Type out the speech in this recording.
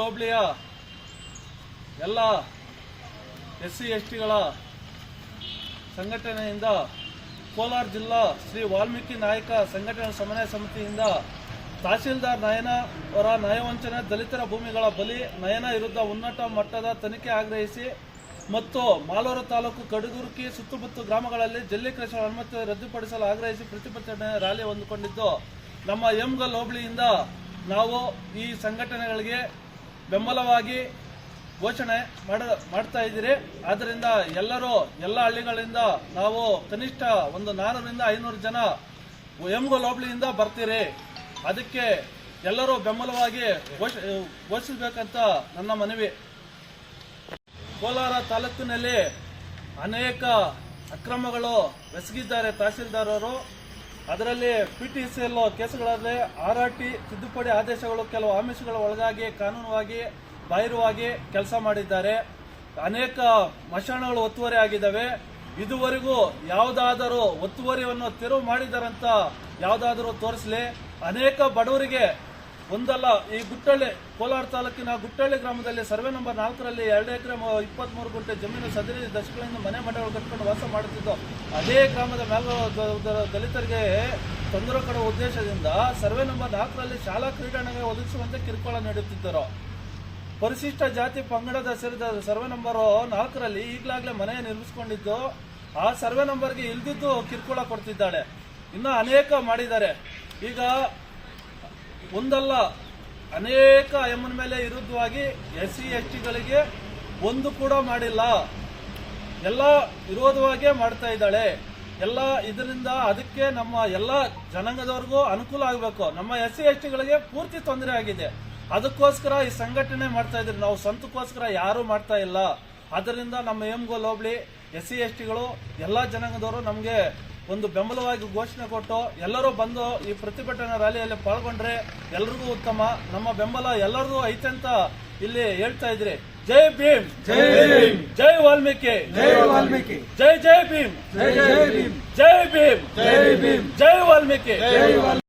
ಹೋಬಳಿಯ ಎಲ್ಲ SC STಗಳ ಸಂಘಟನೆಯಿಂದ ಕೋಲಾರ ಜಿಲ್ಲಾ ಶ್ರೀ ವಾಲ್ಮೀಕಿ ನಾಯಕ ಸಂಘಟನಾ ಸಮನ್ವಯ ಸಮಿತಿಯಿಂದ ತಹಸೀಲ್ದಾರ್ ನಯನ ಅವರ ನಯವಂಚನೆ, ದಲಿತರ ಭೂಮಿಗಳ ಬಲಿ ನಯನ ವಿರುದ್ಧ ಉನ್ನತ ಮಟ್ಟದ ತನಿಖೆ ಆಗ್ರಹಿಸಿ ಮತ್ತು ಮಾಲೂರು ತಾಲೂಕು ಕಡಗುರ್ಕಿ ಸುತ್ತಮುತ್ತ ಗ್ರಾಮಗಳಲ್ಲಿ ಜಲ್ಲಿ ಕೃಷಿ ಅನುಮತಿ ರದ್ದುಪಡಿಸಲು ಆಗ್ರಹಿಸಿ ಪ್ರತಿಭಟನೆ ರ್ಯಾಲಿ ಹೊಂದಿಕೊಂಡಿದ್ದು, ನಮ್ಮ ಯಮಗಲ್ ಹೋಬಳಿಯಿಂದ ನಾವು ಈ ಸಂಘಟನೆಗಳಿಗೆ ಬೆಂಬಲವಾಗಿ ಘೋಷಣೆ ಮಾಡ್ತಾ ಇದ್ದೀರಿ. ಆದ್ದರಿಂದ ಎಲ್ಲರೂ ಎಲ್ಲ ಹಳ್ಳಿಗಳಿಂದ ನಾವು ಕನಿಷ್ಠ ಒಂದು 400 ರಿಂದ 500 ಜನ ಯಮಗಲ್ ಹೋಬಳಿಯಿಂದ ಬರ್ತೀರಿ. ಅದಕ್ಕೆ ಎಲ್ಲರೂ ಬೆಂಬಲವಾಗಿ ಘೋಷಿಸಬೇಕಂತ ನನ್ನ ಮನವಿ. ಕೋಲಾರ ತಾಲೂಕಿನಲ್ಲಿ ಅನೇಕ ಅಕ್ರಮಗಳು ಎಸಗಿದ್ದಾರೆ ತಹಸೀಲ್ದಾರ್ ಅವರು. ಅದರಲ್ಲಿ PTCL ಕೇಸುಗಳಲ್ಲಿ RRT ತಿದ್ದುಪಡಿ ಆದೇಶಗಳು ಕೆಲವು ಆಮಿಷಗಳ ಒಳಗಾಗಿ ಕಾನೂನುವಾಗಿ ಬಾಹಿರವಾಗಿ ಕೆಲಸ ಮಾಡಿದ್ದಾರೆ. ಅನೇಕ ಮಶಾಣಗಳು ಒತ್ತುವರಿ ಆಗಿದ್ದಾವೆ. ಇದುವರೆಗೂ ಯಾವುದಾದರೂ ಒತ್ತುವರಿಯನ್ನು ತೆರವು ಮಾಡಿದಾರಂತ ಯಾವುದಾದರೂ ತೋರಿಸಲಿ. ಅನೇಕ ಬಡವರಿಗೆ ಒಂದಲ್ಲ, ಈ ಗುಟ್ಟಳ್ಳಿ ಕೋಲಾರ ತಾಲೂಕಿನ ಗುಟ್ಟಳ್ಳಿ ಗ್ರಾಮದಲ್ಲಿ ಸರ್ವೆ ನಂಬರ್ 4ರಲ್ಲಿ 2 ಎಕರೆ 23 ಗುಂಟೆ ಜಮೀನು ಸದರಿ ದಶಕಗಳಿಂದ ಮನೆಗಳು ಕಟ್ಕೊಂಡು ವಾಸ ಮಾಡುತ್ತಿದ್ದು, ಅದೇ ಗ್ರಾಮದ ದಲಿತರಿಗೆ ತೊಂದರೆ ಕೊಡುವ ಉದ್ದೇಶದಿಂದ ಸರ್ವೆ ನಂಬರ್ 4ರಲ್ಲಿ ಶಾಲಾ ಕ್ರೀಡಾಂಗಣ ಒದಗಿಸುವಂತೆ ಕಿರುಕುಳ ನೀಡುತ್ತಿದ್ದರು. ಪರಿಶಿಷ್ಟ ಜಾತಿ ಪಂಗಡದ ಸೇರಿದ ಸರ್ವೆ ನಂಬರ್ 4ರಲ್ಲಿ ಈಗಲಾಗಲೇ ಮನೆ ನಿರ್ಮಿಸಿಕೊಂಡಿದ್ದು, ಆ ಸರ್ವೆ ನಂಬರ್ಗೆ ಇಲ್ದಿದ್ದು ಕಿರುಕುಳ ಕೊಡ್ತಿದ್ದಾಳೆ. ಇನ್ನು ಅನೇಕ ಮಾಡಿದ್ದಾರೆ. ಈಗ ಒಂದಲ್ಲ, ಅನೇಕ ಎಮ್ಮನ ಮೇಲೆ ವಿರುದ್ಧವಾಗಿ SC STಗಳಿಗೆ ಒಂದು ಕೂಡ ಮಾಡಿಲ್ಲ, ಎಲ್ಲ ವಿರೋಧವಾಗೇ ಮಾಡ್ತಾ ಇದ್ದಾಳೆ. ಎಲ್ಲ ಇದರಿಂದ ಅದಕ್ಕೆ ನಮ್ಮ ಎಲ್ಲ ಜನಾಂಗದವ್ರಿಗೂ ಅನುಕೂಲ ಆಗಬೇಕು. ನಮ್ಮ SC STಗಳಿಗೆ ಪೂರ್ತಿ ತೊಂದರೆ ಆಗಿದೆ. ಅದಕ್ಕೋಸ್ಕರ ಈ ಸಂಘಟನೆ ಮಾಡ್ತಾ ಇದ್ರಿ. ನಾವು ಸ್ವಂತಕ್ಕೋಸ್ಕರ ಯಾರು ಮಾಡ್ತಾ ಇಲ್ಲ. ಆದ್ದರಿಂದ ನಮ್ಮ ಯಮಗಲ್ ಹೋಬಳಿ SC STಗಳು ಎಲ್ಲ ಜನಾಂಗದವರು ನಮಗೆ ಒಂದು ಬೆಂಬಲವಾಗಿ ಘೋಷಣೆ ಕೊಟ್ಟು ಎಲ್ಲರೂ ಬಂದು ಈ ಪ್ರತಿಭಟನಾ ರ್ಯಾಲಿಯಲ್ಲಿ ಪಾಲ್ಗೊಂಡ್ರೆ ಎಲ್ರಿಗೂ ಉತ್ತಮ. ನಮ್ಮ ಬೆಂಬಲ ಎಲ್ಲರಿಗೂ ಐತೆ ಅಂತ ಇಲ್ಲಿ ಹೇಳ್ತಾ ಇದ್ರಿ. ಜೈ ಭೀಮ್, ಜೈ ಭೀಮ್, ಜೈ ವಾಲ್ಮೀಕಿ, ಜೈ ವಾಲ್ಮೀಕಿ, ಜೈ ಜೈ ಭೀಮ್, ಜೈ ಜೈ ಭೀಮ್, ಜೈ ಭೀಮ್, ಜೈ ಭೀಮ್, ಜೈ ವಾಲ್ಮೀಕಿ.